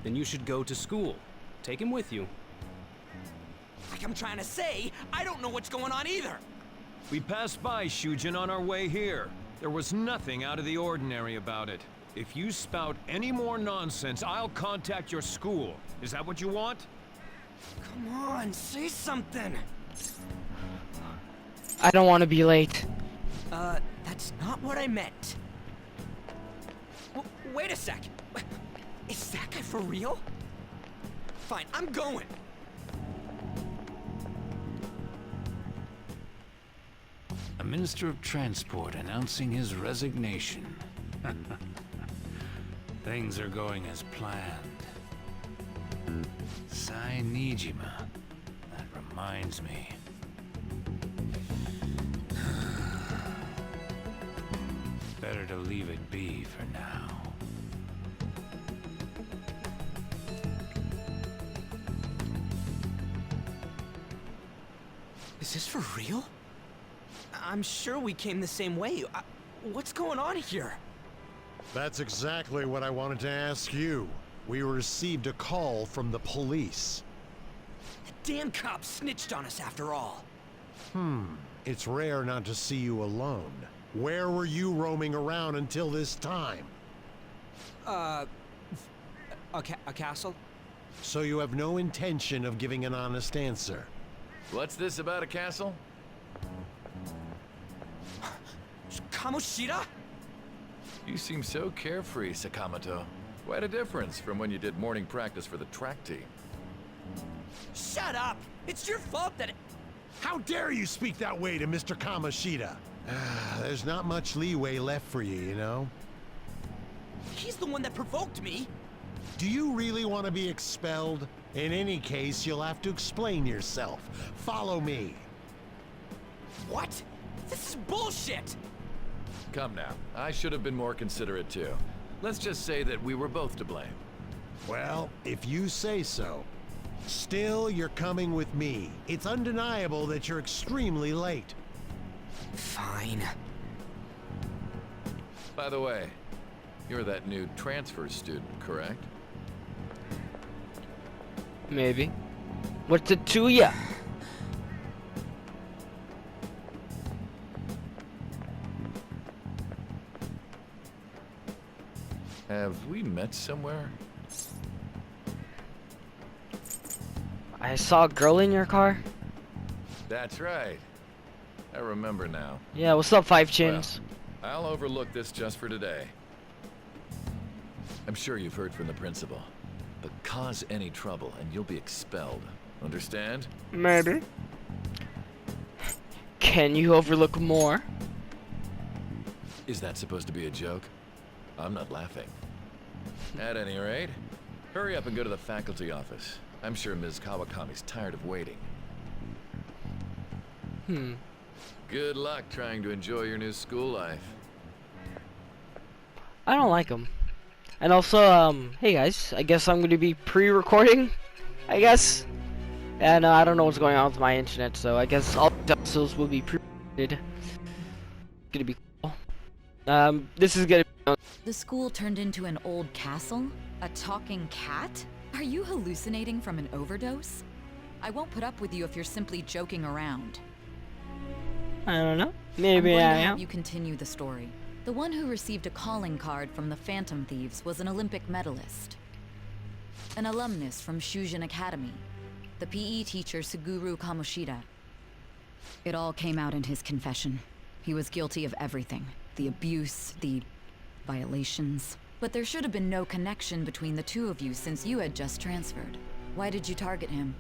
then you should go to school. Take him with you. Like I'm trying to say, I don't know what's going on either. We passed by Shujin on our way here. There was nothing out of the ordinary about it. If you spout any more nonsense, I'll contact your school. Is that what you want? Come on, say something. I don't want to be late. That's not what I meant. Wait a sec. Is that guy for real? Fine, I'm going. A Minister of Transport announcing his resignation. Things are going as planned. Sai Nijima. That reminds me. Better to leave it be for now. Is this for real? I'm sure we came the same way. What's going on here? That's exactly what I wanted to ask you. We received a call from the police. The damn cops snitched on us after all. It's rare not to see you alone. Where were you roaming around until this time? A castle? So you have no intention of giving an honest answer? What's this about a castle? Kamoshida? You seem so carefree, Sakamoto. Quite a difference from when you did morning practice for the track team. Shut up! It's your fault that How dare you speak that way to Mr. Kamoshida? There's not much leeway left for you, you know? he's the one that provoked me. Do you really want to be expelled? In any case, you'll have to explain yourself. Follow me. What? This is bullshit! Come now, I should have been more considerate too. Let's just say that we were both to blame. Well, if you say so. Still, you're coming with me. It's undeniable that you're extremely late. Fine. By the way, you're that new transfer student, correct? Maybe. What's it to ya? Have we met somewhere? I saw a girl in your car. That's right. I remember now. Yeah, what's up, Five Chins? Well, I'll overlook this just for today. I'm sure you've heard from the principal. But cause any trouble and you'll be expelled. Understand? Maybe. Can you overlook more? Is that supposed to be a joke? I'm not laughing. At any rate, hurry up and go to the faculty office. I'm sure Ms. Kawakami's tired of waiting. Good luck trying to enjoy your new school life. I don't like them. And also, hey guys, I guess I'm going to be pre-recording, I guess. And I don't know what's going on with my internet, so I guess all the episodes will be pre-recorded. Gonna be cool. This is gonna be... The school turned into an old castle? A talking cat? Are you hallucinating from an overdose? I won't put up with you if you're simply joking around. I don't know. Maybe I'm going I to am. have you continue the story. The one who received a calling card from the Phantom Thieves was an Olympic medalist. An alumnus from Shujin Academy. The PE teacher Suguru Kamoshida. It all came out in his confession. He was guilty of everything. The abuse, the violations. But there should have been no connection between the two of you since you had just transferred. Why did you target him?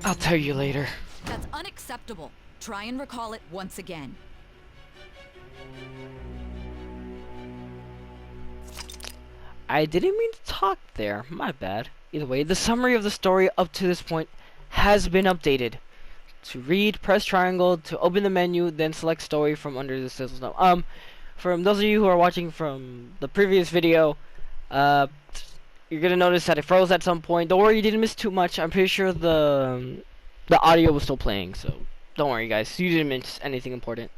I'll tell you later. That's unacceptable. Try and recall it once again. I didn't mean to talk there. My bad. Either way, the summary of the story up to this point has been updated. To read, press triangle to open the menu, then select story from under the sizzle note. From those of you who are watching from the previous video, you're gonna notice that it froze at some point. Don't worry, you didn't miss too much. I'm pretty sure the audio was still playing, so don't worry, guys. You didn't miss anything important.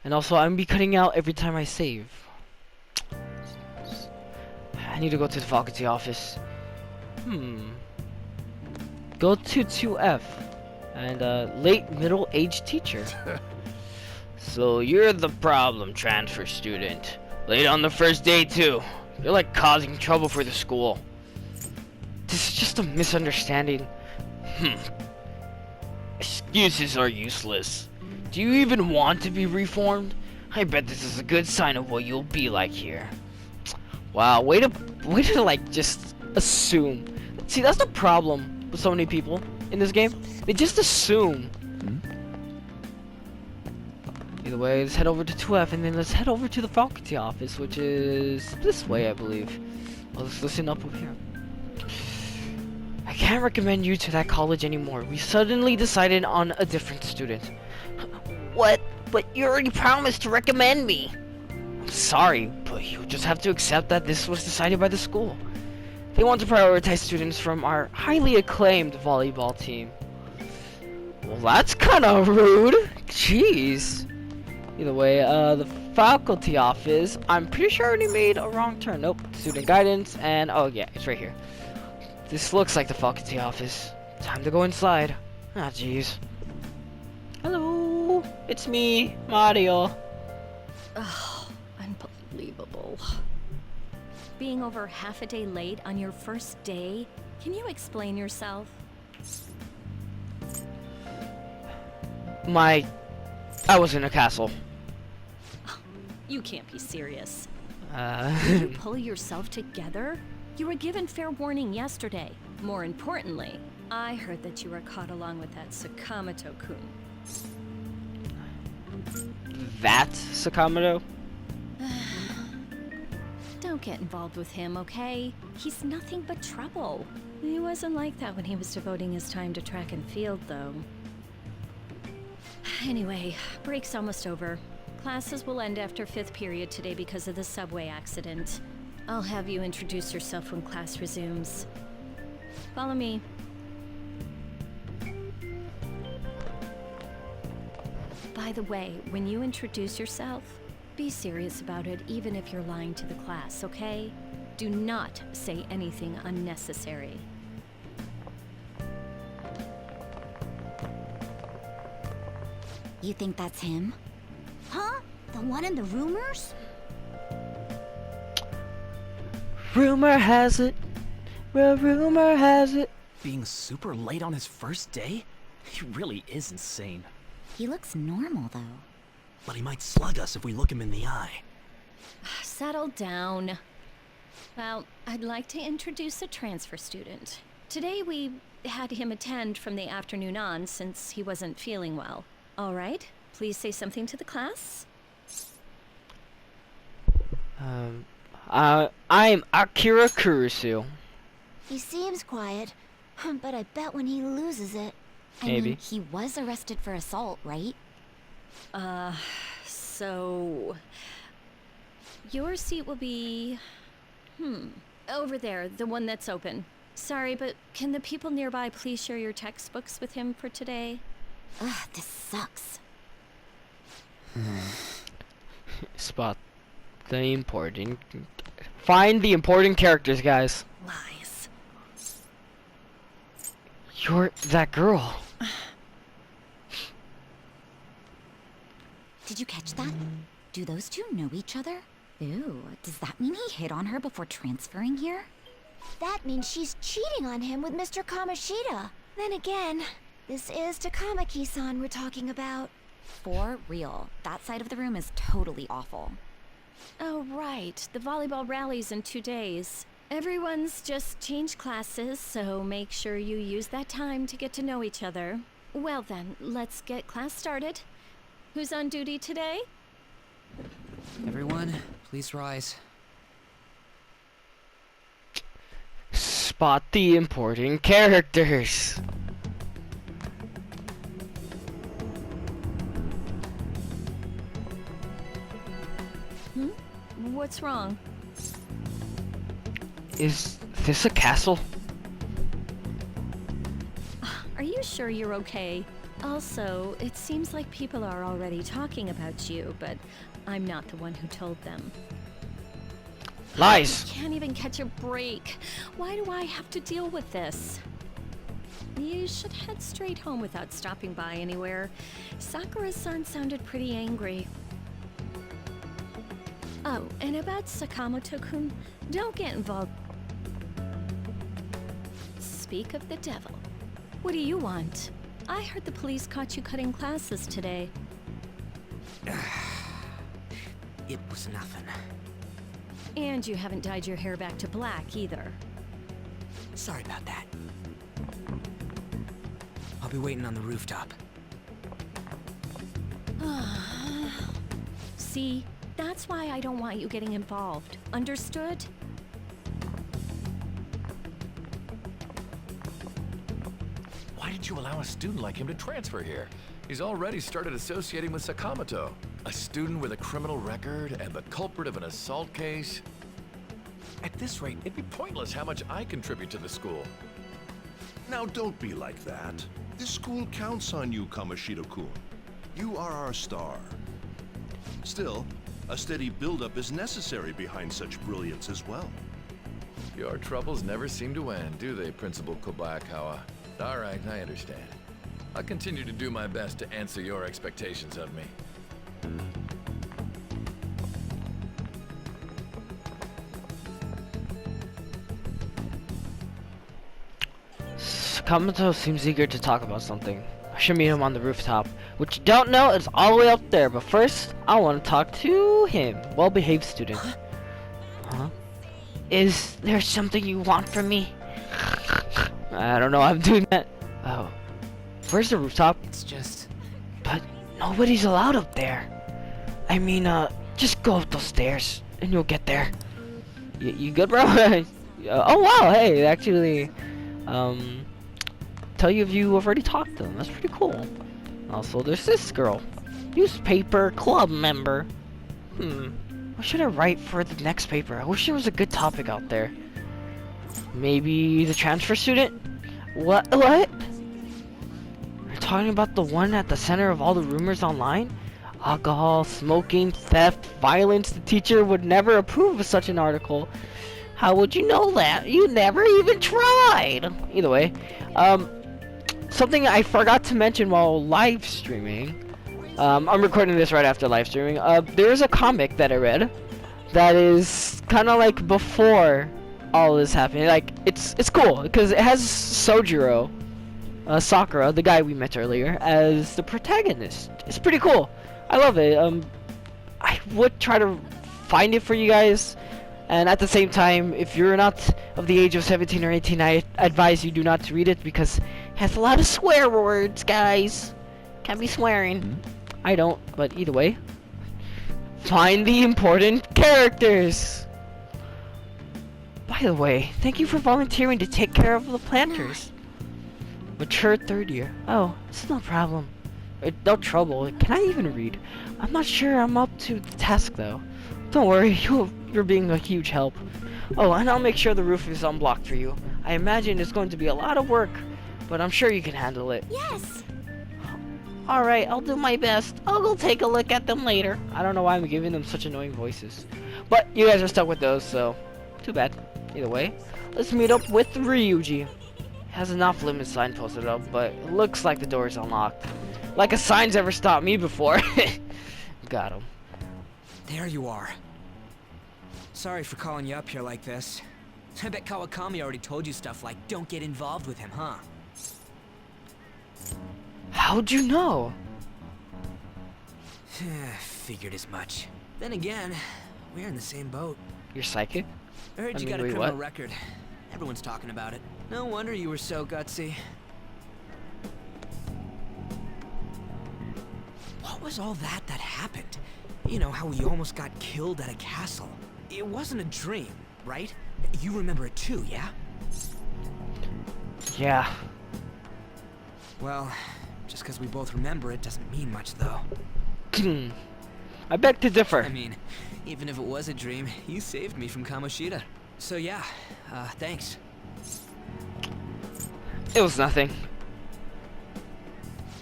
And also, I'm gonna be cutting out every time I save. I need to go to the faculty office. Go to 2F. And late middle-aged teacher. So you're the problem, transfer student. Late on the first day too. You're like causing trouble for the school. This is just a misunderstanding. Excuses are useless. Do you even want to be reformed? I bet this is a good sign of what you'll be like here. Wow, way to like just assume. See, that's the problem with so many people in this game. They just assume. Either way, let's head over to 2F and then let's head over to the faculty office, which is this way, I believe. Well, let's listen up over here. I can't recommend you to that college anymore. We suddenly decided on a different student. What? But you already promised to recommend me. I'm sorry, but you just have to accept that this was decided by the school. They want to prioritize students from our highly acclaimed volleyball team. Well, that's kind of rude. Jeez. Either way, the faculty office, I'm pretty sure I already made a wrong turn. Nope, student guidance, and oh yeah, it's right here. This looks like the faculty office. Time to go inside. Ah, jeez. Hello, it's me, Mario. Oh, unbelievable. Being over half a day late on your first day? Can you explain yourself? I was in a castle. You can't be serious. Did you pull yourself together? You were given fair warning yesterday. More importantly, I heard that you were caught along with that Sakamoto-kun. That Sakamoto? Don't get involved with him, okay? He's nothing but trouble. He wasn't like that when he was devoting his time to track and field, though. Anyway, break's almost over. Classes will end after 5th period today because of the subway accident. I'll have you introduce yourself when class resumes. Follow me. By the way, when you introduce yourself, be serious about it even if you're lying to the class, okay? Do not say anything unnecessary. You think that's him? Huh? The one in the rumors? Rumor has it. Well, rumor has it. Being super late on his first day? He really is insane. He looks normal, though. But he might slug us if we look him in the eye. Settle down. Well, I'd like to introduce a transfer student. Today we had him attend from the afternoon on since he wasn't feeling well. All right, please say something to the class. I'm Akira Kurusu. He seems quiet, but I bet when he loses it... Maybe. I mean, he was arrested for assault, right? So... Your seat will be... over there, the one that's open. Sorry, but can the people nearby please share your textbooks with him for today? Ugh, this sucks. Spot the important... Find the important characters, guys. Lies. You're that girl. Did you catch that? Do those two know each other? Ooh, does that mean he hit on her before transferring here? That means she's cheating on him with Mr. Kamoshida. Then again, this is Takamaki-san we're talking about. For real, that side of the room is totally awful. Oh, right. The volleyball rally's in 2 days. Everyone's just changed classes, so make sure you use that time to get to know each other. Well then, let's get class started. Who's on duty today? Everyone, please rise. Spot the important characters. What's wrong? Is this a castle? Are you sure you're okay? Also, it seems like people are already talking about you, but I'm not the one who told them. Lies! Can't even catch a break. Why do I have to deal with this? You should head straight home without stopping by anywhere. Sakura-san sounded pretty angry. Oh, and about Sakamoto-kun, don't get involved. Speak of the devil. What do you want? I heard the police caught you cutting classes today. It was nothing. And you haven't dyed your hair back to black either. Sorry about that. I'll be waiting on the rooftop. See, that's why I don't want you getting involved. Understood? Why did you allow a student like him to transfer here? He's already started associating with Sakamoto. A student with a criminal record and the culprit of an assault case. At this rate, it'd be pointless how much I contribute to the school. Now don't be like that. This school counts on you, Kamoshida-kun. You are our star. Still, a steady buildup is necessary behind such brilliance as well. Your troubles never seem to end, do they, Principal Kobayakawa? All right, I understand. I'll continue to do my best to answer your expectations of me. Sakamoto seems eager to talk about something. I should meet him on the rooftop. What you don't know is all the way up there, but first, I want to talk to him. Well-behaved student. Huh? Is there something you want from me? I don't know, I'm doing that. Oh. Where's the rooftop? It's just... But nobody's allowed up there. I mean, just go up those stairs, and you'll get there. You good, bro? Oh, wow, hey, actually, tell you if you have already talked to them. That's pretty cool. Also, there's this girl. Newspaper club member. What should I write for the next paper? I wish there was a good topic out there. Maybe the transfer student? What? You're talking about the one at the center of all the rumors online? Alcohol, smoking, theft, violence. The teacher would never approve of such an article. How would you know that? You never even tried! Either way, something I forgot to mention while live streaming. I'm recording this right after live streaming. There's a comic that I read that is kind of like before all this happened. Like, it's cool because it has Sojiro, Sakura, the guy we met earlier, as the protagonist. It's pretty cool. I love it. I would try to find it for you guys. And at the same time, if you're not of the age of 17 or 18, I advise you do not to read it because it has a lot of swear words, guys. Can't be swearing. I don't, but either way. Find the important characters! By the way, thank you for volunteering to take care of the planters. Mature third year. Oh, it's no problem. No trouble. Can I even read? I'm not sure I'm up to the task though. Don't worry, you're being a huge help. Oh, and I'll make sure the roof is unblocked for you. I imagine it's going to be a lot of work, but I'm sure you can handle it. Yes! Alright, I'll do my best. I'll go take a look at them later. I don't know why I'm giving them such annoying voices. But you guys are stuck with those, so too bad. Either way, let's meet up with Ryuji. Has an off-limits sign posted up, but it looks like the door is unlocked. Like a sign's ever stopped me before. Got him. There you are. Sorry for calling you up here like this. I bet Kawakami already told you stuff like, don't get involved with him, huh? How'd you know? Figured as much. Then again, we're in the same boat. You're psychic? I heard you mean, got a wait, criminal what? record. Everyone's talking about it. No wonder you were so gutsy. What was all that happened? You know, how we almost got killed at a castle. It wasn't a dream, right? You remember it too, yeah? Yeah. Well, just because we both remember it doesn't mean much, though. I beg to differ. I mean, even if it was a dream, you saved me from Kamoshida. So yeah, thanks. It was nothing.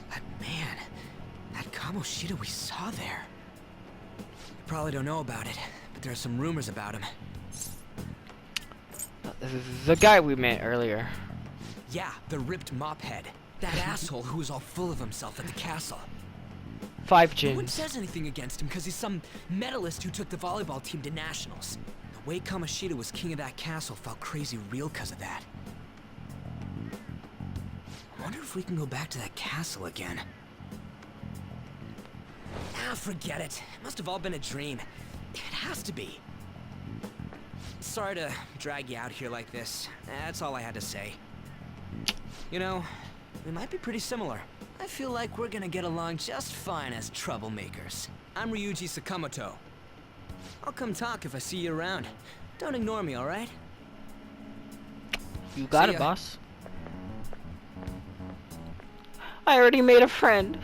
But man, that Kamoshida we saw there. You probably don't know about it, but there are some rumors about him. The guy we met earlier. Yeah, the ripped mophead. That asshole who was all full of himself at the castle. 5 No one chins. says anything against him because he's some medalist who took the volleyball team to nationals. The way Kamoshida was king of that castle felt crazy real because of that. I wonder if we can go back to that castle again. Ah, forget it. It must have all been a dream. It has to be. Sorry to drag you out here like this. That's all I had to say. You know, we might be pretty similar. I feel like we're gonna get along just fine as troublemakers. I'm Ryuji Sakamoto. I'll come talk if I see you around. Don't ignore me, alright? You got See it, ya. boss. I already made a friend.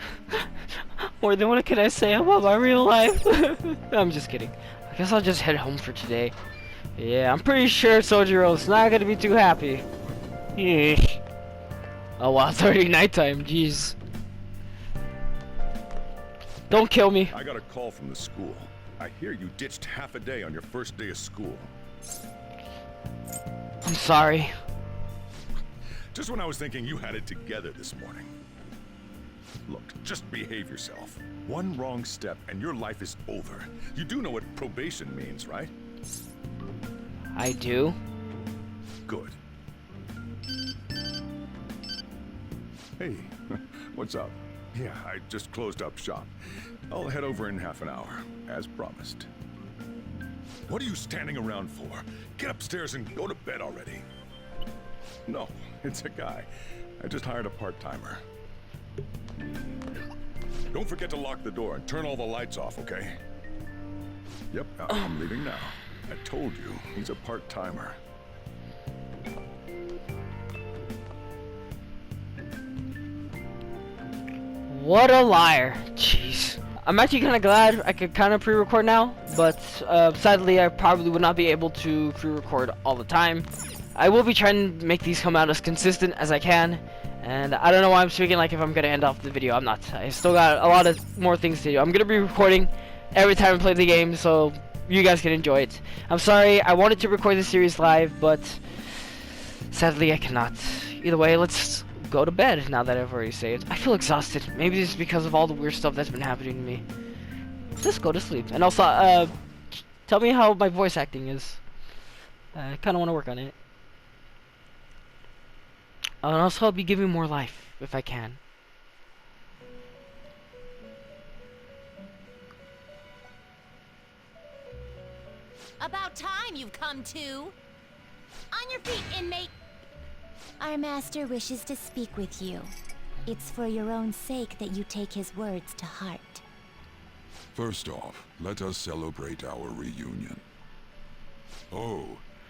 More than what can I say about my real life? I'm just kidding. I guess I'll just head home for today. Yeah, I'm pretty sure Sojiro's not gonna be too happy. Yeesh. Oh wow, it's already nighttime, jeez. Don't kill me. I got a call from the school. I hear you ditched half a day on your first day of school. I'm sorry. Just when I was thinking you had it together this morning. Look, just behave yourself. One wrong step and your life is over. You do know what probation means, right? I do. Good. Hey, what's up? Yeah, I just closed up shop. I'll head over in half an hour, as promised. What are you standing around for? Get upstairs and go to bed already. No, it's a guy. I just hired a part-timer. Don't forget to lock the door and turn all the lights off, okay? Yep, I'm leaving now. I told you, he's a part-timer. What a liar. Jeez. I'm actually kind of glad I could kind of pre-record now, but sadly I probably would not be able to pre-record all the time. I will be trying to make these come out as consistent as I can, and I don't know why I'm speaking like if I'm gonna end off the video. I'm not. I still got a lot of more things to do. I'm gonna be recording every time I play the game, so you guys can enjoy it. I'm sorry, I wanted to record this series live, but sadly I cannot. Either way, let's go to bed now that I've already saved. I feel exhausted. Maybe it's because of all the weird stuff that's been happening to me. Just go to sleep. And also, tell me how my voice acting is. I kind of want to work on it. And also, I'll be giving more life if I can. About time you've come to. On your feet, inmate. Our master wishes to speak with you. It's for your own sake that you take his words to heart. First off, let us celebrate our reunion. Oh,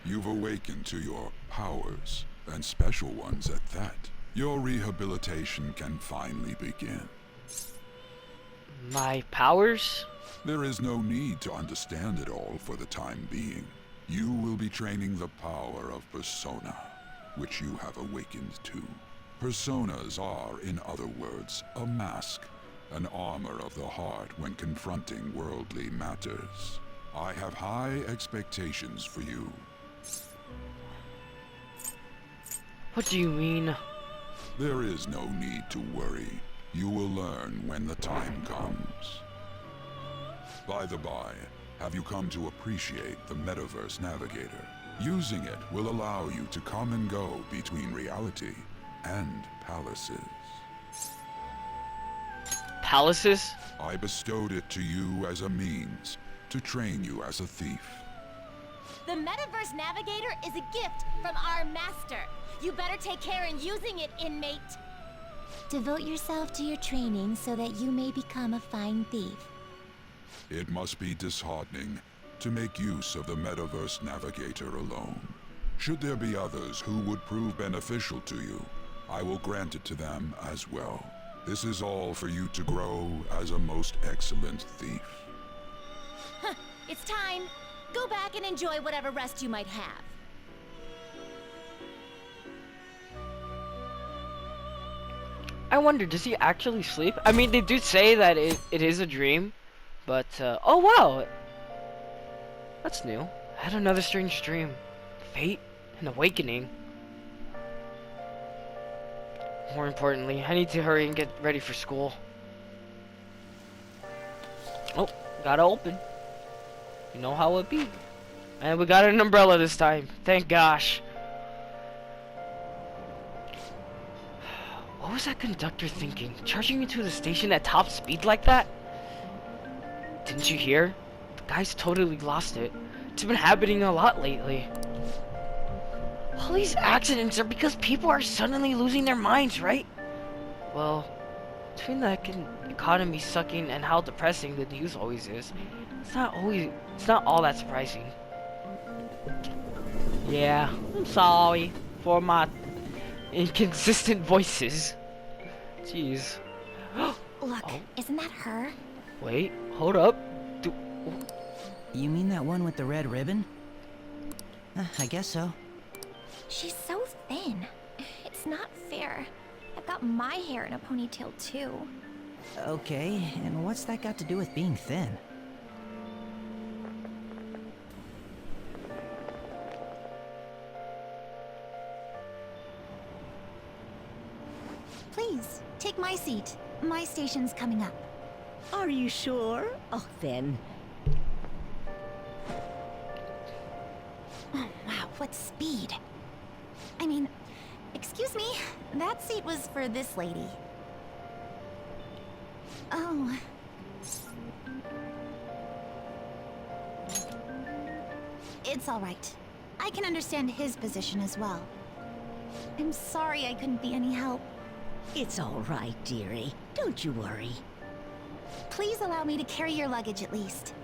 you've awakened to your powers, and special ones at that. Your rehabilitation can finally begin. My powers? There is no need to understand it all for the time being. You will be training the power of persona, which you have awakened to. Personas are, in other words, a mask, an armor of the heart when confronting worldly matters. I have high expectations for you. What do you mean? There is no need to worry. You will learn when the time comes. By the by, have you come to appreciate the Metaverse Navigator? Using it will allow you to come and go between reality and palaces. Palaces? I bestowed it to you as a means to train you as a thief. The Metaverse Navigator is a gift from our master. You better take care in using it, inmate. Devote yourself to your training so that you may become a fine thief. It must be disheartening to make use of the Metaverse Navigator alone. Should there be others who would prove beneficial to you, I will grant it to them as well. This is all for you to grow as a most excellent thief. Huh, it's time. Go back and enjoy whatever rest you might have. I wonder, does he actually sleep? I mean, they do say that it is a dream, but, oh wow! That's new. I had another strange dream. Fate? An awakening. More importantly, I need to hurry and get ready for school. Oh, gotta open. You know how it be. And we got an umbrella this time. Thank gosh. What was that conductor thinking? Charging me to the station at top speed like that? Didn't you hear? The guy's totally lost it. It's been happening a lot lately. All these accidents are because people are suddenly losing their minds, right? Well, between the economy sucking and how depressing the news always is, it's not all that surprising. Yeah, I'm sorry for my inconsistent voices. Jeez. Look, isn't that her? Wait, hold up. You mean that one with the red ribbon? I guess so. She's so thin. It's not fair. I've got my hair in a ponytail too. Okay, and what's that got to do with being thin? Please, take my seat. My station's coming up. Are you sure? Oh, then. Oh, wow, what speed. I mean, excuse me, that seat was for this lady. Oh. It's all right. I can understand his position as well. I'm sorry I couldn't be any help. It's all right, dearie. Don't you worry. Please allow me to carry your luggage at least.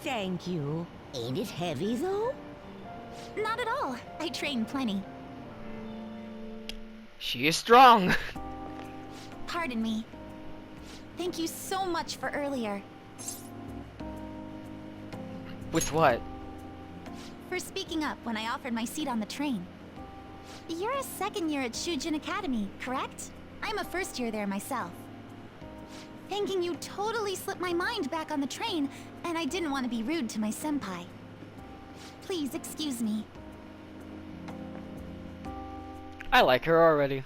Thank you. Ain't it heavy, though? Not at all. I train plenty. She is strong. Pardon me. Thank you so much for earlier. With what? For speaking up when I offered my seat on the train. You're a second year at Shujin Academy, correct? I'm a first year there myself. Thanking you totally slipped my mind back on the train, and I didn't want to be rude to my senpai. Please excuse me. I like her already.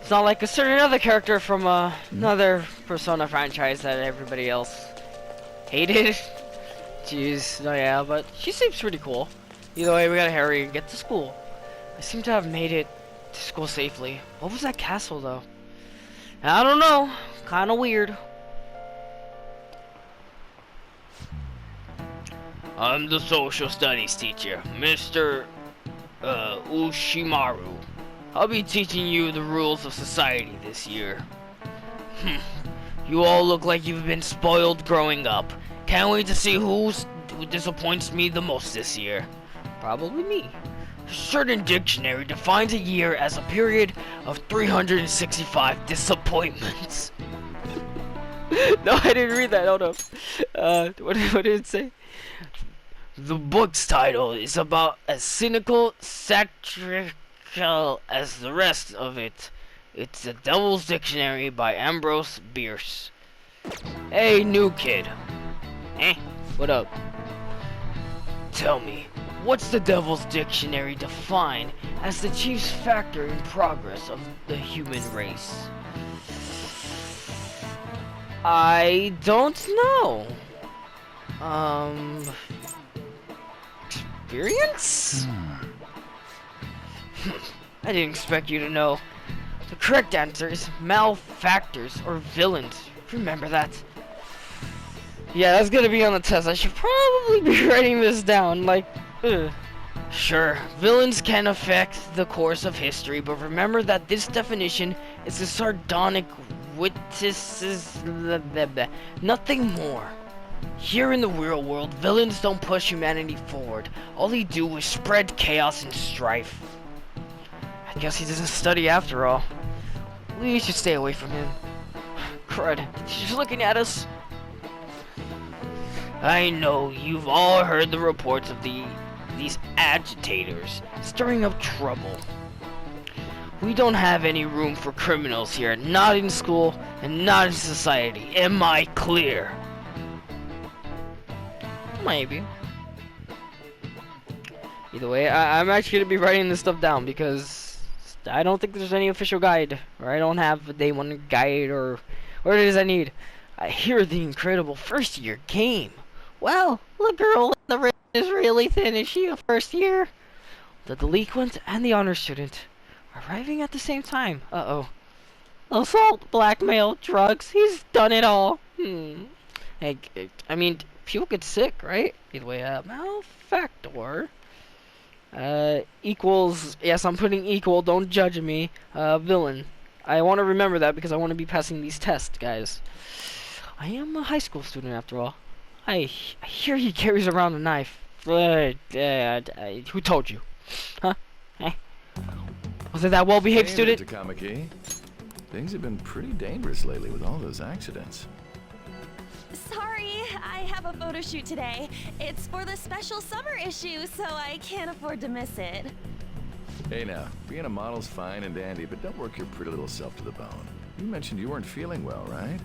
It's not like a certain other character from another Persona franchise that everybody else hated. Jeez, no, yeah, but she seems pretty cool. Either way, we gotta hurry and get to school. I seem to have made it to school safely. What was that castle, though? I don't know. Kinda weird. I'm the social studies teacher, Mr. Ushimaru. I'll be teaching you the rules of society this year. You all look like you've been spoiled growing up. Can't wait to see who disappoints me the most this year. Probably me. A certain dictionary defines a year as a period of 365 disappointments. No, I didn't read that. Hold up. What did it say? The book's title is about as cynical, satirical as the rest of it. It's The Devil's Dictionary by Ambrose Bierce. Hey, new kid. What up? Tell me, what's the Devil's Dictionary define as the chief factor in progress of the human race? I don't know. Experience? I didn't expect you to know. The correct answer is malefactors or villains. Remember that. Yeah, that's gonna be on the test. I should probably be writing this down. Like, Sure, villains can affect the course of history, but remember that this definition is a sardonic witticism, nothing more. Here in the real world, villains don't push humanity forward. All they do is spread chaos and strife. I guess he doesn't study after all. We should stay away from him. Crud, she's looking at us. I know you've all heard the reports of these agitators stirring up trouble. We don't have any room for criminals here, not in school and not in society. Am I clear? Maybe. Either way, I'm actually gonna be writing this stuff down because I don't think there's any official guide, or I don't have a day one guide, or what it is I need. I hear the incredible first year game. Well, the girl in the ring is really thin. Is she a first year? The delinquent and the honor student arriving at the same time. Uh-oh. Assault, blackmail, drugs. He's done it all. Hey, I mean, people get sick, right? Either way, malefactor. Equals, yes, I'm putting equal, don't judge me. Villain. I want to remember that because I want to be passing these tests, guys. I am a high school student after all. I hear he carries around a knife. Who told you? Huh? Eh? Was it that well-behaved student? Takamaki. Things have been pretty dangerous lately with all those accidents. Sorry, I have a photo shoot today. It's for the special summer issue, so I can't afford to miss it. Hey now, being a model's fine and dandy, but don't work your pretty little self to the bone. You mentioned you weren't feeling well, right?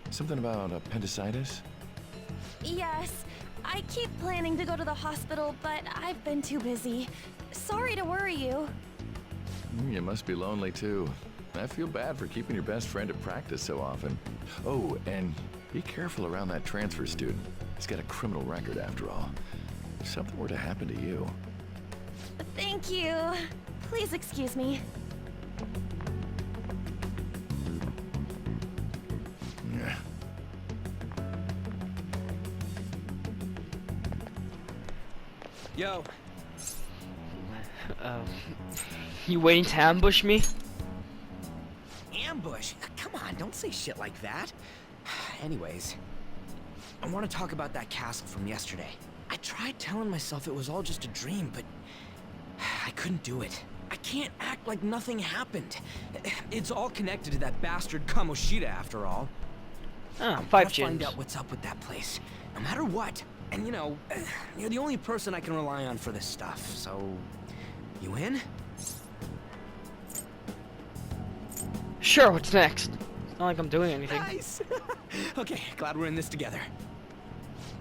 Something about appendicitis? Yes, I keep planning to go to the hospital, but I've been too busy. Sorry to worry you. You must be lonely too. I feel bad for keeping your best friend at practice so often. Oh, and be careful around that transfer student. He's got a criminal record after all. If something were to happen to you. Thank you. Please excuse me. Yeah. Yo. You waiting to ambush me? Ambush? Come on, don't say shit like that. Anyways, I want to talk about that castle from yesterday. I tried telling myself it was all just a dream, but I couldn't do it. I can't act like nothing happened. It's all connected to that bastard Kamoshida after all. Ah, I'm 5 gonna gens. find out what's up with that place, no matter what. And you know, you're the only person I can rely on for this stuff, so... You in? Sure, what's next? Not like I'm doing anything. Nice! Okay, glad we're in this together.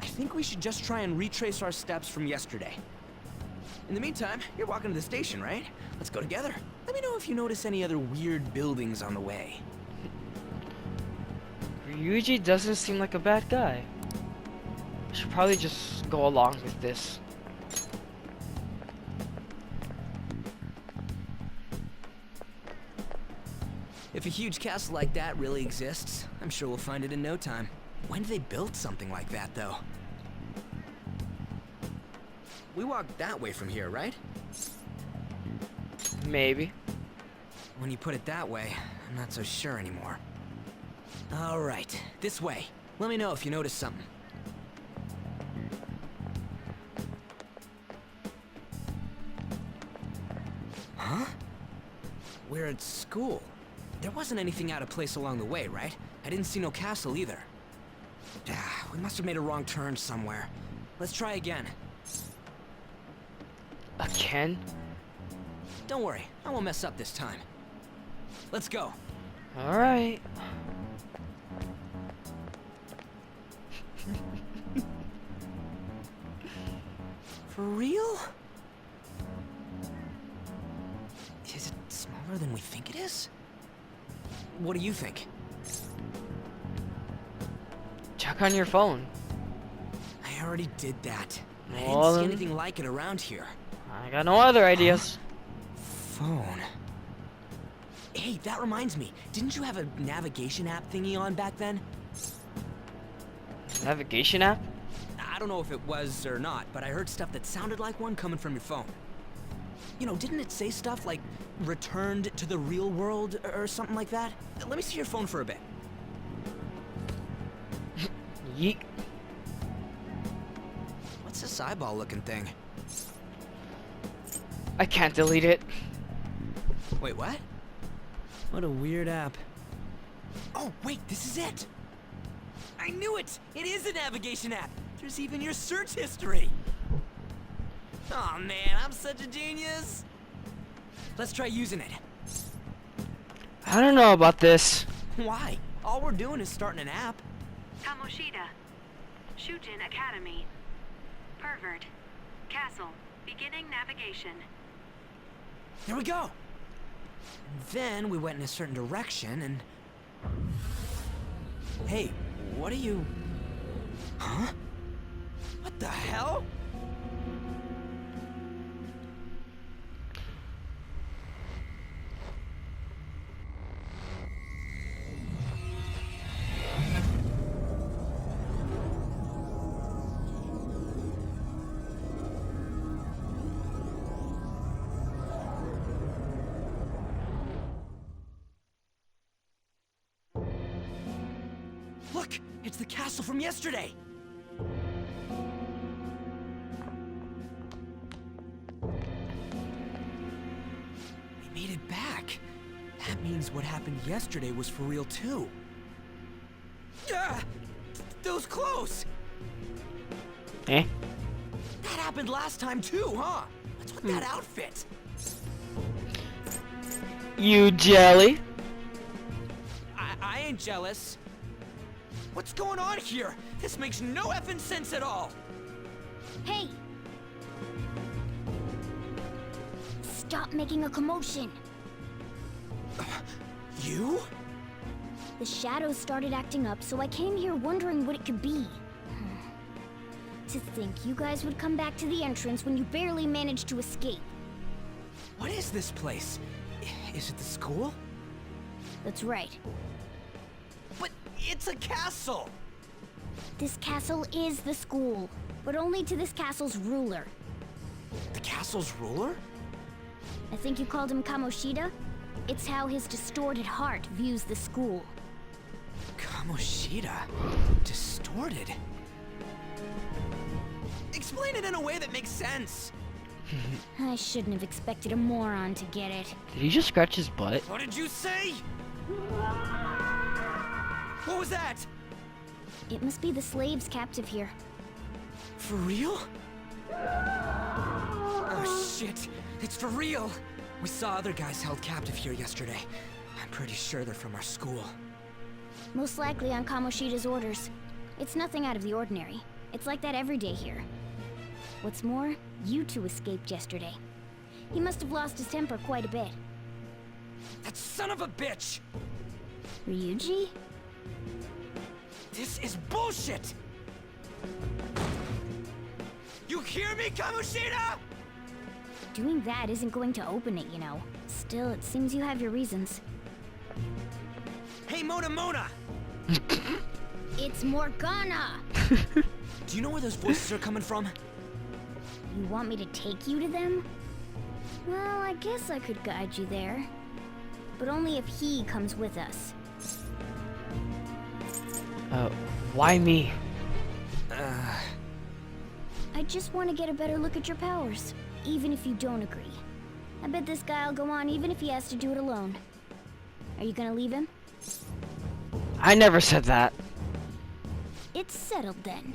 I think we should just try and retrace our steps from yesterday. In the meantime, you're walking to the station, right? Let's go together. Let me know if you notice any other weird buildings on the way. Ryuji doesn't seem like a bad guy. I should probably just go along with this. If a huge castle like that really exists, I'm sure we'll find it in no time. When did they build something like that, though? We walked that way from here, right? Maybe. When you put it that way, I'm not so sure anymore. All right, this way. Let me know if you notice something. Huh? We're at school. There wasn't anything out of place along the way, right? I didn't see no castle either. We must have made a wrong turn somewhere. Let's try again. Again? Don't worry, I won't mess up this time. Let's go. Alright. For real? Is it smaller than we think it is? What do you think? Check on your phone. I already did that. I Well, didn't see then- anything like it around here. I got no other ideas. Phone. Hey, that reminds me. Didn't you have a navigation app thingy on back then? Navigation app? I don't know if it was or not, but I heard stuff that sounded like one coming from your phone. You know, didn't it say stuff like returned to the real world or something like that? Let me see your phone for a bit. Yeet. What's this eyeball looking thing? I can't delete it. Wait, what? What a weird app. Oh, wait, this is it! I knew it! It is a navigation app! There's even your search history! Oh man, I'm such a genius! Let's try using it. I don't know about this. Why? All we're doing is starting an app. Kamoshida. Shujin Academy. Pervert. Castle. Beginning navigation. There we go. Then we went in a certain direction and... Hey, what are you... Huh? What the hell? Look, it's the castle from yesterday. We made it back. That means what happened yesterday was for real too. Yeah, those clothes. Eh? That happened last time too, huh? What's with that outfit? You jelly? I ain't jealous. What's going on here? This makes no effing sense at all. Hey! Stop making a commotion. You? The shadows started acting up, so I came here wondering what it could be. To think you guys would come back to the entrance when you barely managed to escape. What is this place? Is it the school? That's right. But it's a castle! This castle is the school, but only to this castle's ruler. The castle's ruler? I think you called him Kamoshida? It's how his distorted heart views the school. Kamoshida? Distorted? Explain it in a way that makes sense! I shouldn't have expected a moron to get it. Did he just scratch his butt? What did you say? What was that? It must be the slaves captive here. For real? Oh shit, it's for real! We saw other guys held captive here yesterday. I'm pretty sure they're from our school. Most likely on Kamoshida's orders. It's nothing out of the ordinary. It's like that every day here. What's more, you two escaped yesterday. He must have lost his temper quite a bit. That son of a bitch! Ryuji? This is bullshit! You hear me, Kamoshida?! Doing that isn't going to open it, you know. Still, it seems you have your reasons. Hey, Mona! It's Morgana! Do you know where those voices are coming from? You want me to take you to them? Well, I guess I could guide you there. But only if he comes with us. Why me? I just want to get a better look at your powers, even if you don't agree. I bet this guy'll go on even if he has to do it alone. Are you gonna leave him? I never said that. It's settled then.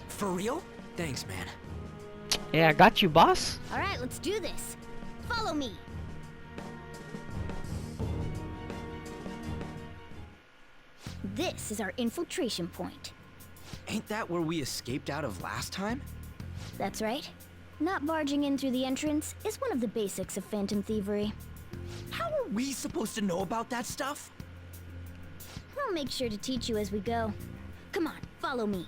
For real? Thanks, man. Yeah, I got you, boss. Alright, let's do this. Follow me. This is our infiltration point. Ain't that where we escaped out of last time? That's right. Not barging in through the entrance is one of the basics of phantom thievery. How are we supposed to know about that stuff? I'll make sure to teach you as we go. Come on, follow me.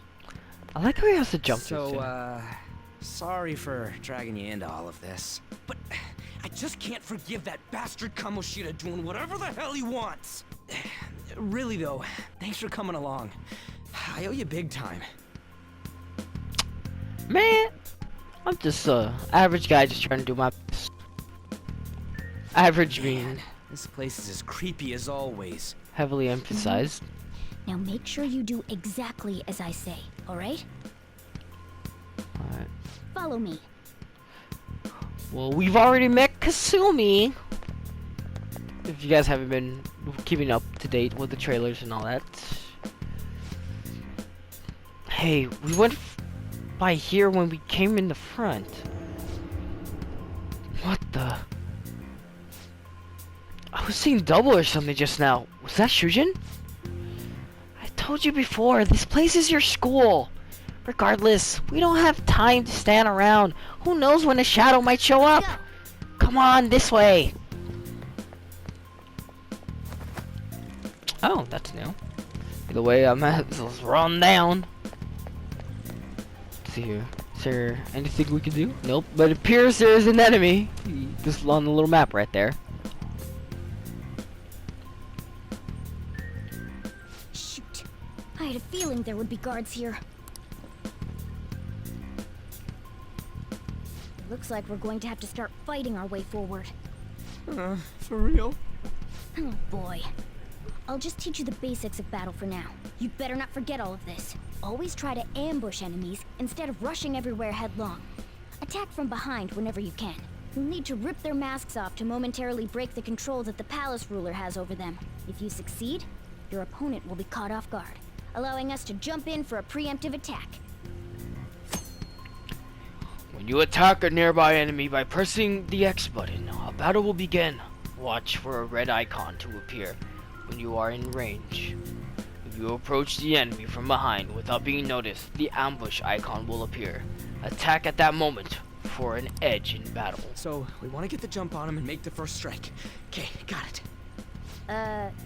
I like how he has to jump So, through. sorry for dragging you into all of this, but I just can't forgive that bastard Kamoshida doing whatever the hell he wants. Really though, thanks for coming along. I owe you big time. Man, I'm just average guy just trying to do my best. Average being This place is as creepy as always. heavily emphasized. Now make sure you do exactly as I say, alright? Alright. Follow me. Well, we've already met Kasumi. If you guys haven't been keeping up to date with the trailers and all that. Hey, we went by here when we came in the front. What the? I was seeing double or something just now. Was that Shujin? I told you before, this place is your school. Regardless, we don't have time to stand around. Who knows when a shadow might show up? Come on, this way. Oh, that's new. Either way, I'm at let's run down. Let's see here. Is there anything we can do? Nope. But it appears there's an enemy. Just on the little map right there. Shoot. I had a feeling there would be guards here. Looks like we're going to have to start fighting our way forward. For real? Oh boy. I'll just teach you the basics of battle for now. You'd better not forget all of this. Always try to ambush enemies instead of rushing everywhere headlong. Attack from behind whenever you can. You'll need to rip their masks off to momentarily break the control that the palace ruler has over them. If you succeed, your opponent will be caught off guard, allowing us to jump in for a preemptive attack. When you attack a nearby enemy by pressing the X button, a battle will begin. Watch for a red icon to appear when you are in range. If you approach the enemy from behind without being noticed, the ambush icon will appear. Attack at that moment for an edge in battle. So, we want to get the jump on him and make the first strike. Okay, got it.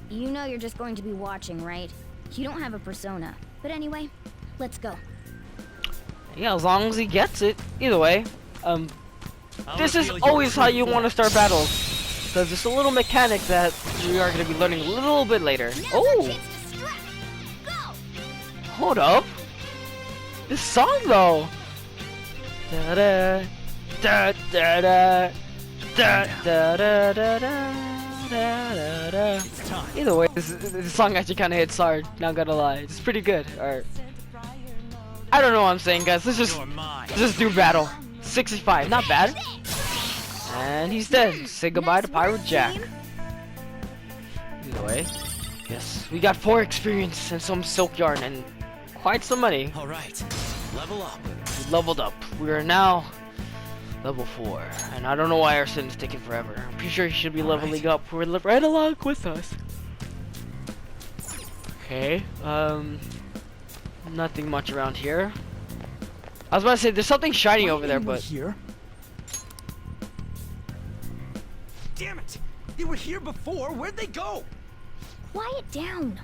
You know you're just going to be watching, right? You don't have a persona. But anyway, let's go. Yeah, as long as he gets it. Either way, this is always how you want to start battles. Because it's a little mechanic that we are going to be learning a little bit later. Oh! Hold up! This song though! Da da da da da da da da da da da. Either way, this song actually kind of hits hard. Not gonna lie, it's pretty good. Alright. I don't know what I'm saying, guys. Let's just do battle. 65, not bad. And he's dead. Say goodbye to Pirate Jack. Either way, yes, we got 4 experience and some silk yarn and quite some money. All right, level up. We leveled up. We are now level 4, and I don't know why our is taking forever. I'm pretty sure he should be leveling up. We're right along with us. Okay, nothing much around here. I was about to say there's something shiny over there, but here. Damn it! They were here before. Where'd they go? Quiet down.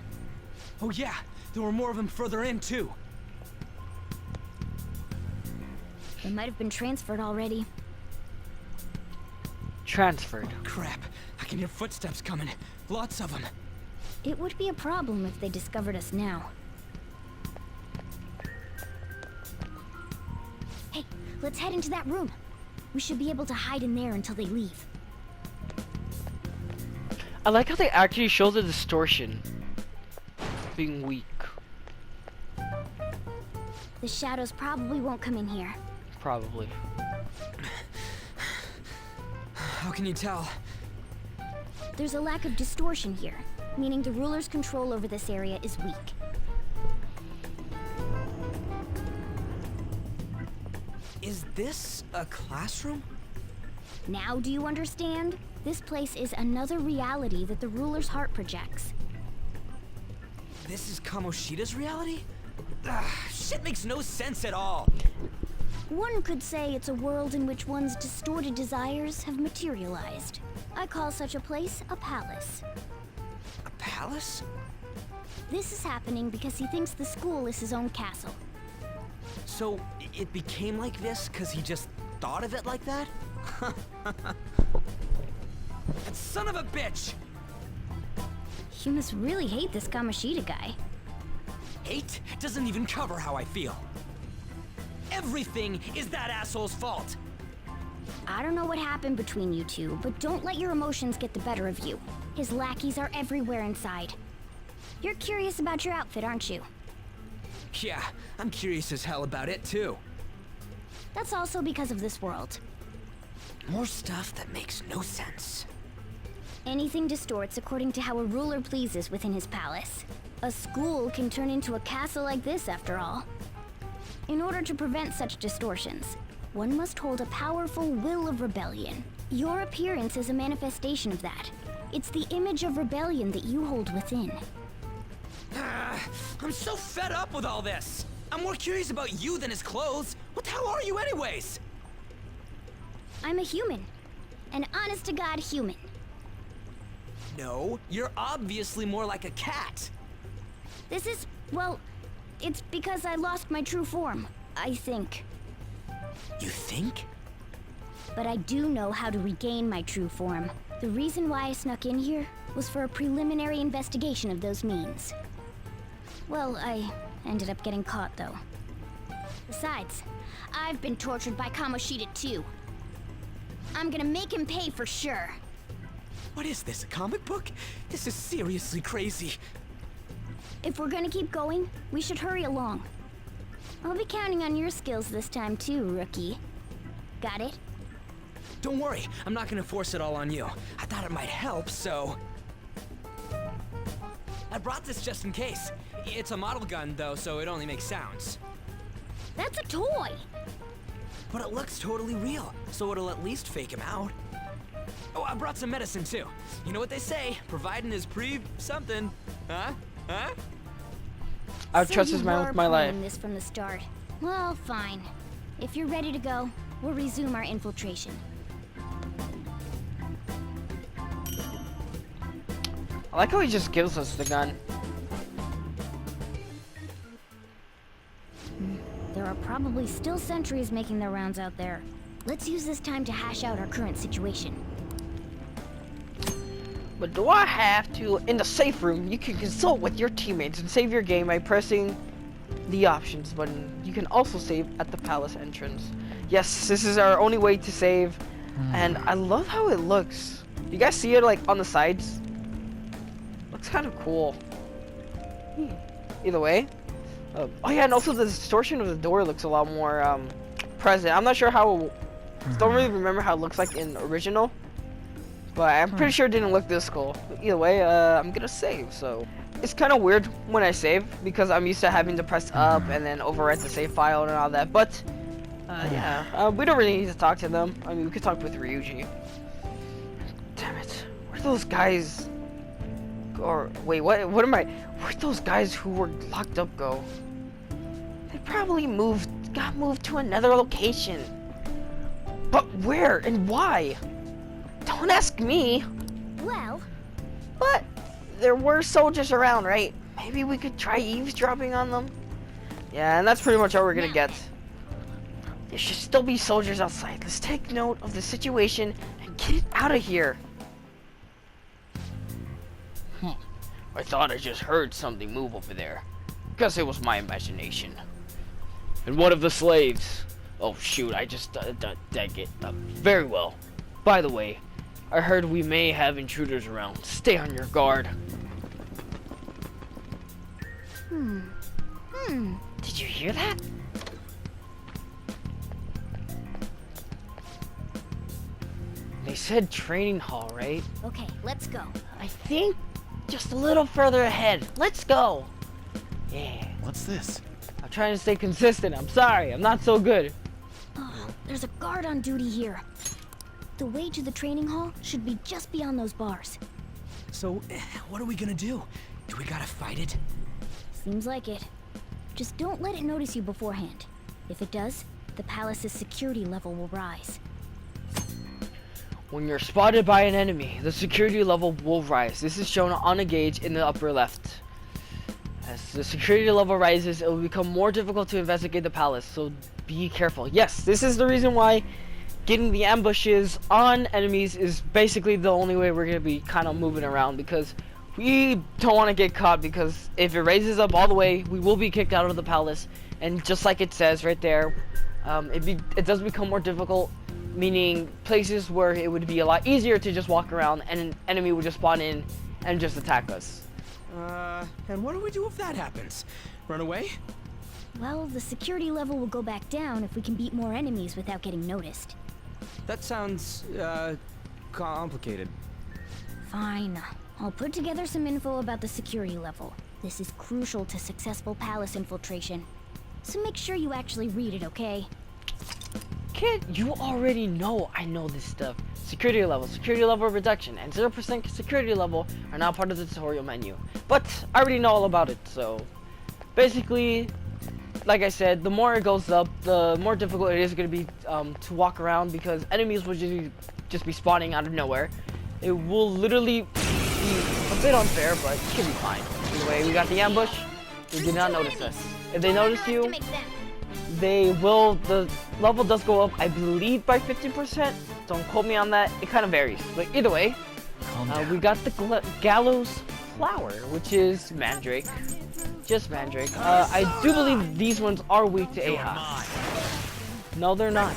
Oh yeah, there were more of them further in too. They might have been transferred already. Transferred. Oh, crap! I can hear footsteps coming. Lots of them. It would be a problem if they discovered us now. Hey, let's head into that room. We should be able to hide in there until they leave. I like how they actually show the distortion being weak. The shadows probably won't come in here. Probably. How can you tell? There's a lack of distortion here, meaning the ruler's control over this area is weak. Is this a classroom? Now do you understand? This place is another reality that the ruler's heart projects. This is Kamoshida's reality? Shit makes no sense at all. One could say it's a world in which one's distorted desires have materialized. I call such a place a palace. A palace? This is happening because he thinks the school is his own castle. So, it became like this because he just thought of it like that? That son of a bitch! You must really hate this Kamoshida guy. Hate doesn't even cover how I feel. Everything is that asshole's fault. I don't know what happened between you two, but don't let your emotions get the better of you. His lackeys are everywhere inside. You're curious about your outfit, aren't you? Yeah, I'm curious as hell about it too. That's also because of this world. More stuff that makes no sense. Anything distorts according to how a ruler pleases within his palace. A school can turn into a castle like this, after all. In order to prevent such distortions, one must hold a powerful will of rebellion. Your appearance is a manifestation of that. It's the image of rebellion that you hold within. I'm so fed up with all this. I'm more curious about you than his clothes. What the hell are you anyways? I'm a human. An honest-to-God human. No, you're obviously more like a cat. This is, well, it's because I lost my true form, I think. You think? But I do know how to regain my true form. The reason why I snuck in here was for a preliminary investigation of those means. Well, I ended up getting caught, though. Besides, I've been tortured by Kamoshida too. I'm gonna make him pay for sure. What is this, a comic book? This is seriously crazy. If we're gonna keep going, we should hurry along. I'll be counting on your skills this time too, rookie. Got it? Don't worry, I'm not gonna force it all on you. I thought it might help, so... I brought this just in case. It's a model gun, though, so it only makes sounds. That's a toy! But it looks totally real, so it'll at least fake him out. Oh, I brought some medicine, too. You know what they say, providing is something. Huh? Huh? I would trust this man with my life. This from the start. Well, fine. If you're ready to go, we'll resume our infiltration. I like how he just gives us the gun. There are probably still sentries making their rounds out there. Let's use this time to hash out our current situation. But do I have to? In the safe room, you can consult with your teammates and save your game by pressing the options button. You can also save at the palace entrance. Yes, this is our only way to save. And I love how it looks. You guys see it like on the sides? Looks kind of cool. Either way. Oh yeah, and also the distortion of the door looks a lot more present. I'm not sure how. Don't really remember how it looks like in original. But I'm pretty sure it didn't look this cool. Either way, I'm gonna save, so. It's kind of weird when I save, because I'm used to having to press up and then overwrite the save file and all that, but, yeah. We don't really need to talk to them. I mean, we could talk with Ryuji. Damn it. Where'd those guys... Or, wait, what am I... Where'd those guys who were locked up go? They probably got moved to another location. But where and why? Don't ask me. Well... But there were soldiers around, right? Maybe we could try eavesdropping on them? Yeah, and that's pretty much all we're gonna get. There should still be soldiers outside. Let's take note of the situation and get it out of here. I thought I just heard something move over there. Guess it was my imagination. And one of the slaves. Oh shoot, I just dang it. Very well. By the way, I heard we may have intruders around. Stay on your guard. Did you hear that? They said training hall, right? Okay, let's go. I think just a little further ahead. Let's go. Yeah. What's this? I'm trying to stay consistent. I'm sorry. I'm not so good. Oh, there's a guard on duty here. The way to the training hall should be just beyond those bars. So, what are we gonna do? Do we gotta fight it? Seems like it. Just don't let it notice you beforehand. If it does, the palace's security level will rise. When you're spotted by an enemy, the security level will rise. This is shown on a gauge in the upper left. As the security level rises, it will become more difficult to investigate the palace, so be careful. Yes, this is the reason why getting the ambushes on enemies is basically the only way we're going to be kind of moving around, because we don't want to get caught, because if it raises up all the way, we will be kicked out of the palace. And just like it says right there, it does become more difficult, meaning places where it would be a lot easier to just walk around and an enemy would just spawn in and just attack us. And what do we do if that happens? Run away? Well, the security level will go back down if we can beat more enemies without getting noticed. That sounds, complicated. Fine. I'll put together some info about the security level. This is crucial to successful palace infiltration. So make sure you actually read it, okay? Kid, you already know I know this stuff. Security level reduction, and 0% security level are now part of the tutorial menu. But I already know all about it, so basically like I said, the more it goes up, the more difficult it is going to be to walk around because enemies will just be spawning out of nowhere. It will literally be a bit unfair, but it should be fine. Either way, we got the ambush. They did not notice us. If they notice you, they will. The level does go up, I believe, by 50%. Don't quote me on that. It kind of varies. But either way, we got the gallows flower, which is mandrake. Just mandrake. I do believe these ones are weak to Aha. No, they're not.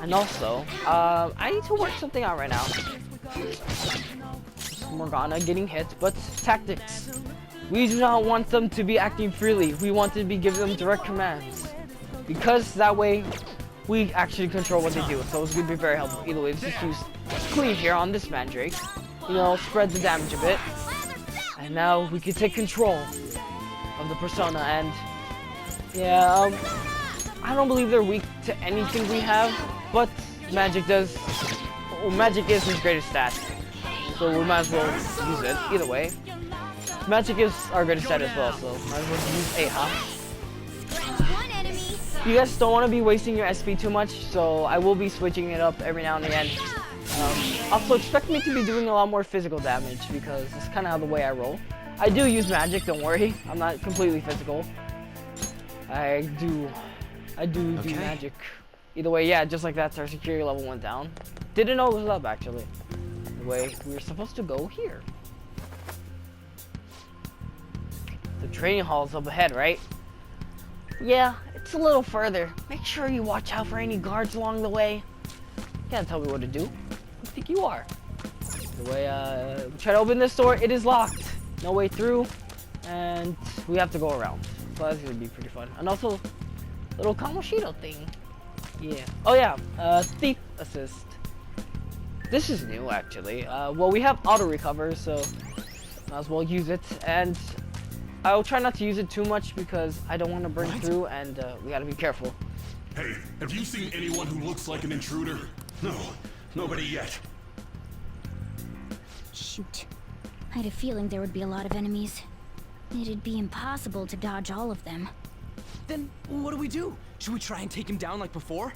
And also, I need to work something out right now. Morgana getting hit, but tactics. We do not want them to be acting freely. We want to be giving them direct commands. Because that way, we actually control what they do. So it's going to be very helpful. Either way, let's just use Cleave here on this mandrake. You know, spread the damage a bit. And now we can take control of the persona. And yeah, I don't believe they're weak to anything we have. But magic does. Well, magic is his greatest stat. So we might as well use it. Either way. Magic is our greatest stat as well, so might as well use Aha. You guys don't want to be wasting your SP too much, so I will be switching it up every now and again. Also, expect me to be doing a lot more physical damage, because that's kind of how the way I roll. I do use magic, don't worry. I'm not completely physical. I do magic. Either way, yeah, just like that, our security level went down. Didn't know it was up, actually. The way we were supposed to go here. The training hall is up ahead, right? Yeah, it's a little further. Make sure you watch out for any guards along the way. You can't tell me what to do. I think you are. The way, we try to open this door, it is locked. No way through, and we have to go around. So that's gonna be pretty fun. And also, little Kamoshito thing. Yeah. Oh yeah, thief assist. This is new, actually. Well, we have auto recover, so might as well use it. And I'll try not to use it too much because I don't want to burn through, and we gotta be careful. Hey, have you seen anyone who looks like an intruder? No, nobody yet. Shoot. I had a feeling there would be a lot of enemies. It'd be impossible to dodge all of them. Then what do we do? Should we try and take him down like before?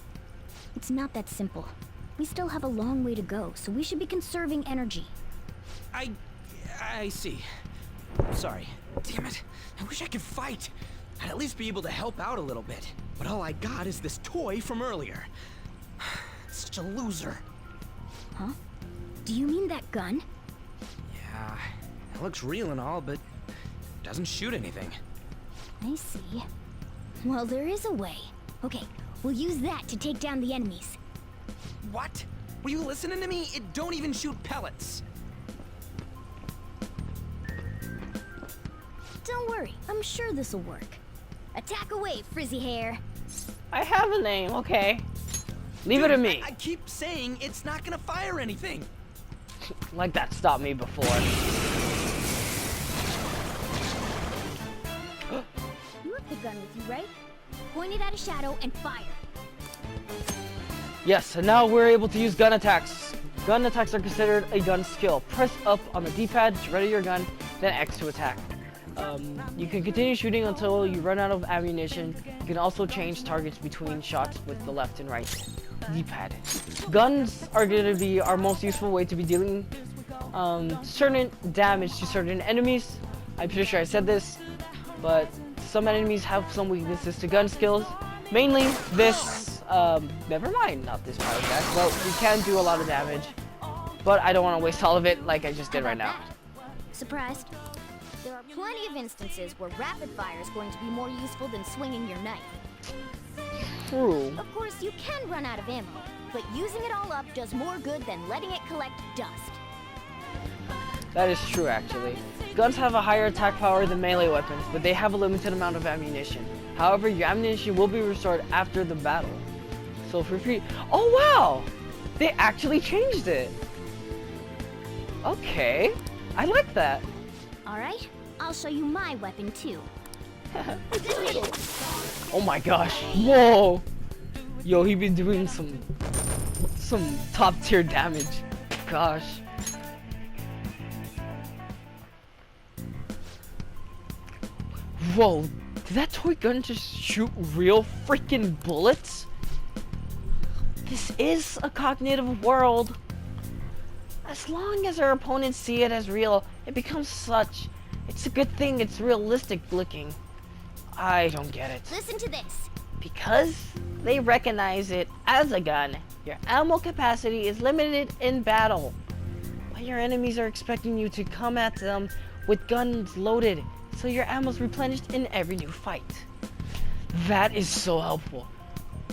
It's not that simple. We still have a long way to go, so we should be conserving energy. I see. Sorry. Damn it. I wish I could fight. I'd at least be able to help out a little bit. But all I got is this toy from earlier. Such a loser. Huh? Do you mean that gun? Yeah, it looks real and all, but doesn't shoot anything. I see. Well, there is a way. Okay, we'll use that to take down the enemies. What? Were you listening to me? It don't even shoot pellets. Don't worry, I'm sure this'll work. Attack away, frizzy hair. I have a name, okay. Leave it to me. I keep saying it's not gonna fire anything. Like that stopped me before. You have the gun with you, right? Point it at a shadow and fire. Yes, and now we're able to use gun attacks. Gun attacks are considered a gun skill. Press up on the D-pad to ready your gun, then X to attack. You can continue shooting until you run out of ammunition. You can also change targets between shots with the left and right D-pad. Guns are going to be our most useful way to be dealing certain damage to certain enemies. I'm pretty sure I said this, but some enemies have some weaknesses to gun skills. Mainly this, never mind, not this power attack. Well, we can do a lot of damage, but I don't want to waste all of it like I just did right now. Surprised? There are plenty of instances where rapid fire is going to be more useful than swinging your knife. True. Of course, you can run out of ammo, but using it all up does more good than letting it collect dust. That is true, actually. Guns have a higher attack power than melee weapons, but they have a limited amount of ammunition. However, your ammunition will be restored after the battle. So for free. Oh wow! They actually changed it. Okay, I like that. All right, I'll show you my weapon too. Oh my gosh! Whoa! Yo, he been doing some top tier damage. Gosh. Whoa! Did that toy gun just shoot real freaking bullets? This is a cognitive world. As long as our opponents see it as real, it becomes such. It's a good thing it's realistic looking. I don't get it. Listen to this. Because they recognize it as a gun, your ammo capacity is limited in battle. But your enemies are expecting you to come at them with guns loaded, so your ammo's replenished in every new fight. That is so helpful.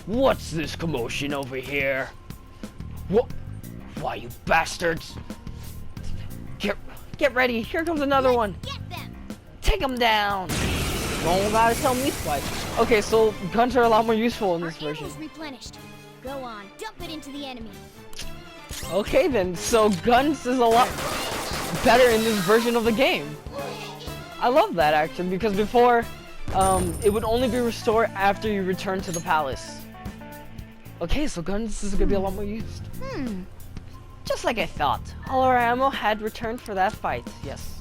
What's this commotion over here? What? Why, you bastards! Get ready, here comes another one! Get them! Take them down! Don't gotta tell me twice. Okay, so guns are a lot more useful in this version. Ammo's replenished. Go on, dump it into the enemy. Okay then, so guns is a lot better in this version of the game. I love that actually, because before, it would only be restored after you return to the palace. Okay, so guns is gonna be a lot more used. Just like I thought. All our ammo had returned for that fight, yes.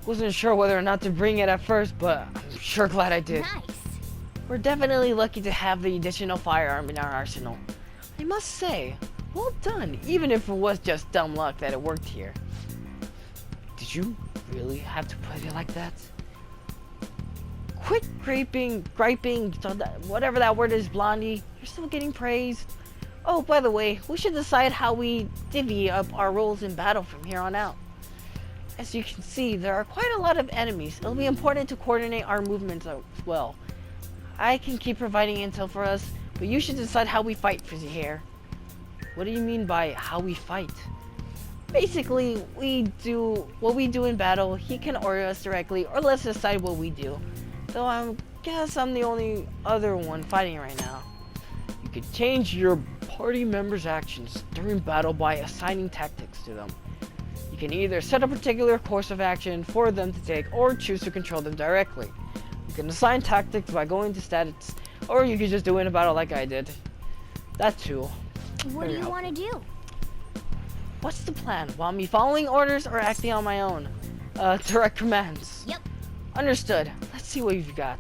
Wasn't sure whether or not to bring it at first, but I'm sure glad I did. Nice. We're definitely lucky to have the additional firearm in our arsenal. I must say, well done, even if it was just dumb luck that it worked here. Did you really have to put it like that? Quit griping, whatever that word is, Blondie. You're still getting praised. Oh, by the way, we should decide how we divvy up our roles in battle from here on out. As you can see, there are quite a lot of enemies. It'll be important to coordinate our movements as well. I can keep providing intel for us, but you should decide how we fight, Frizzy Hair. What do you mean by how we fight? Basically, we do what we do in battle. He can order us directly, or let's decide what we do. Though I guess I'm the only other one fighting right now. You can change your party members' actions during battle by assigning tactics to them. You can either set a particular course of action for them to take, or choose to control them directly. You can assign tactics by going to stats, or you can just do it in a battle like I did. That too. What do you want to do? What's the plan? Want me following orders or acting on my own? Direct commands. Yep. Understood. Let's see what you've got.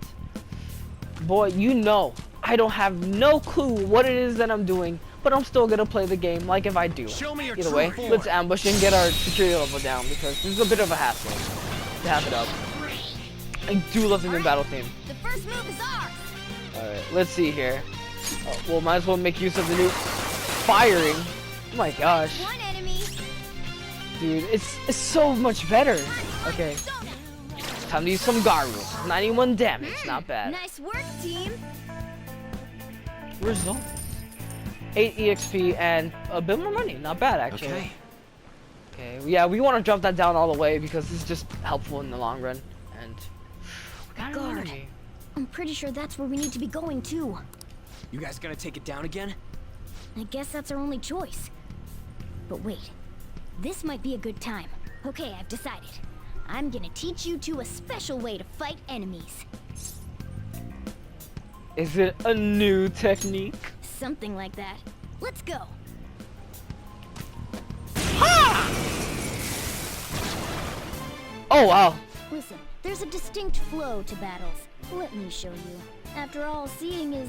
Boy, you know, I don't have no clue what it is that I'm doing, but I'm still gonna play the game like if I do. Show me your Either way, true let's ambush and get our security level down, because this is a bit of a hassle to have it up. I do love the new battle theme. The first move is ours. Alright, let's see here. Well, might as well make use of the new firing. Oh my gosh. One enemy. Dude, it's so much better. Okay. Time to use some Garu. 91 damage, not bad. Nice work, team. Results. 8 EXP and a bit more money. Not bad, actually. Okay, yeah, we want to drop that down all the way because it's just helpful in the long run. And we got an army. I'm pretty sure that's where we need to be going too. You guys gonna take it down again? I guess that's our only choice. But wait, this might be a good time. Okay, I've decided. I'm gonna teach you two a special way to fight enemies. Is it a new technique? Something like that. Let's go. Oh, wow. Listen, there's a distinct flow to battles. Let me show you. After all, seeing is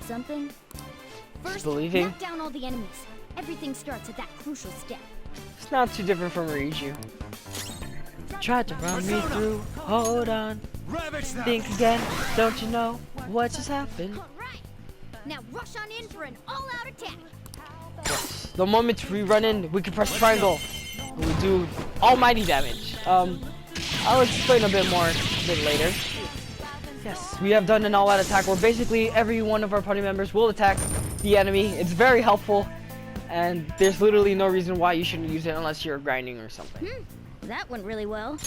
something. First, believing. knock down all the enemies. Everything starts at that crucial step. It's not too different from Ryuju. Tried to run me through. Hold on. Think again. Don't you know what just happened? Alright. Now rush on in for an all-out attack. Yes. The moment we run in, we can press triangle. And we do almighty damage. I'll explain a bit more a bit later. Yes, we have done an all-out attack where basically every one of our party members will attack the enemy. It's very helpful, and there's literally no reason why you shouldn't use it unless you're grinding or something. That went really well.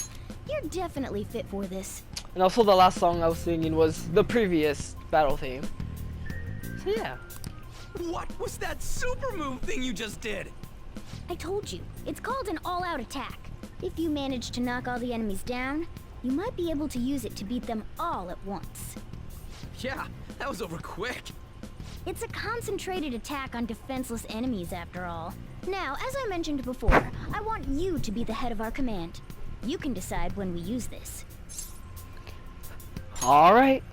You're definitely fit for this. And also the last song I was singing was the previous battle theme. So yeah. What was that super move thing you just did? I told you, it's called an all-out attack. If you manage to knock all the enemies down, you might be able to use it to beat them all at once. Yeah, that was over quick. It's a concentrated attack on defenseless enemies after all. Now, as I mentioned before, I want you to be the head of our command. You can decide when we use this. Alright.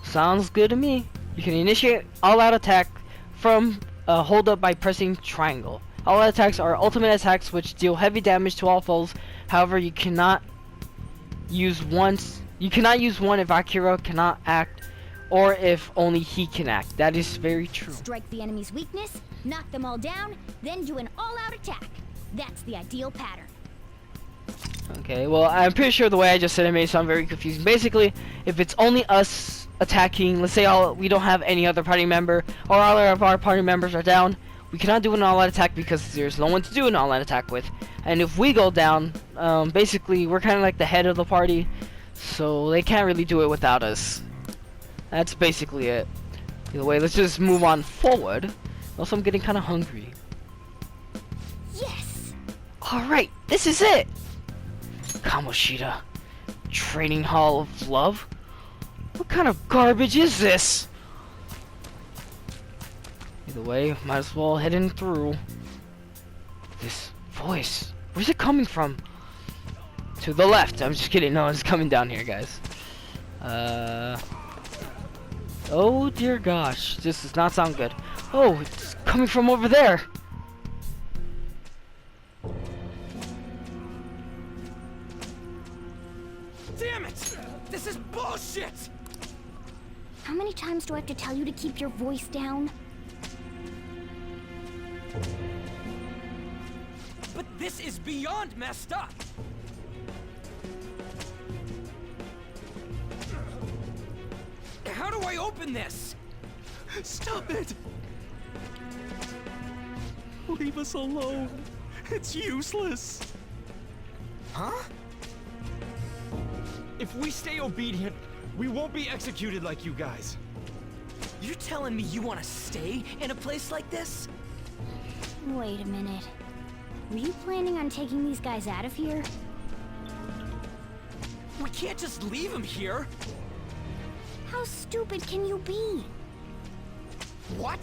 Sounds good to me. You can initiate all-out attack from hold up by pressing triangle. All-out attacks are ultimate attacks which deal heavy damage to all foes. However, you cannot use once. You cannot use one if Akira cannot act, or if only he can act. That is very true. Strike the enemy's weakness, knock them all down, then do an all-out attack. That's the ideal pattern. Okay, well, I'm pretty sure the way I just said it may sound very confusing. Basically, if it's only us attacking, let's say we don't have any other party member, or all of our party members are down, we cannot do an all-out attack because there's no one to do an all-out attack with. And if we go down, basically, we're kind of like the head of the party, so they can't really do it without us. That's basically it. Either way, let's just move on forward. Also, I'm getting kind of hungry. Yes! Alright, this is it! Kamoshida. Training Hall of Love? What kind of garbage is this? Either way, might as well head in through. This voice, where's it coming from? To the left. I'm just kidding. No, it's coming down here, guys. Oh dear gosh, this does not sound good. Oh, it's coming from over there. Damn it! This is bullshit! How many times do I have to tell you to keep your voice down? But this is beyond messed up! How do I open this? Stop it! Leave us alone. It's useless. Huh? If we stay obedient, we won't be executed like you guys. You're telling me you want to stay in a place like this? Wait a minute. Were you planning on taking these guys out of here? We can't just leave them here. How stupid can you be? What?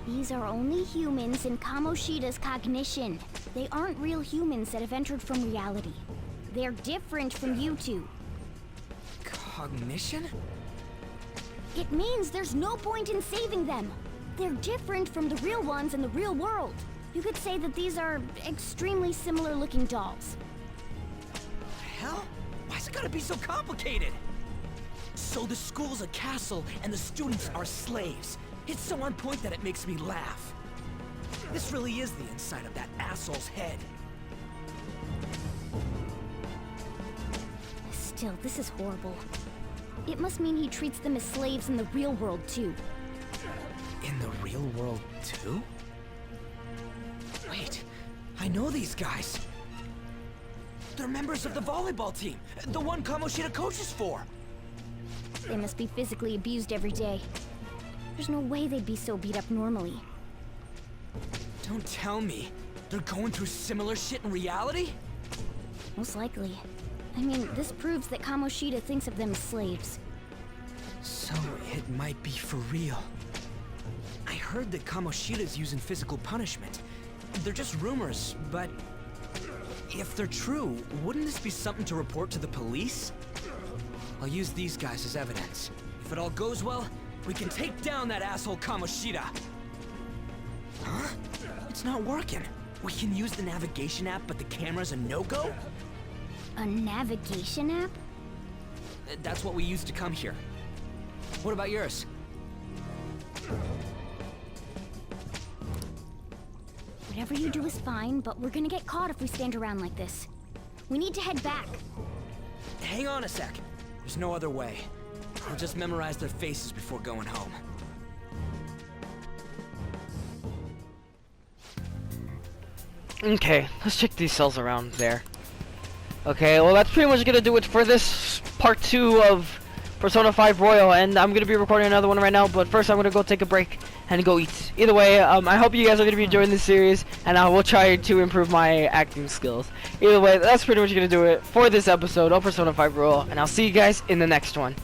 These are only humans in Kamoshida's cognition. They aren't real humans that have entered from reality. They're different from you two. Cognition? It means there's no point in saving them. They're different from the real ones in the real world. You could say that these are extremely similar looking dolls. Hell? Why's it gotta be so complicated? So the school's a castle and the students are slaves. It's so on point that it makes me laugh. This really is the inside of that asshole's head. Still, this is horrible. It must mean he treats them as slaves in the real world, too. In the real world, too? Wait, I know these guys. They're members of the volleyball team, the one Kamoshida coaches for. They must be physically abused every day. There's no way they'd be so beat up normally. Don't tell me. They're going through similar shit in reality? Most likely. I mean, this proves that Kamoshida thinks of them as slaves. So, it might be for real. I heard that Kamoshida's using physical punishment. They're just rumors, but... if they're true, wouldn't this be something to report to the police? I'll use these guys as evidence. If it all goes well, we can take down that asshole Kamoshida! Huh? It's not working. We can use the navigation app, but the camera's a no-go? A navigation app? That's what we used to come here. What about yours? Whatever you do is fine, but we're gonna get caught if we stand around like this. We need to head back. Hang on a sec. There's no other way. I'll just memorize their faces before going home. Okay, let's check these cells around there. Okay, well that's pretty much gonna do it for this part 2 of Persona 5 Royal, and I'm gonna be recording another one right now, but first I'm gonna go take a break and go eat. Either way, I hope you guys are gonna be enjoying this series, and I will try to improve my acting skills. Either way, that's pretty much gonna do it for this episode of Persona 5 Royal, and I'll see you guys in the next one.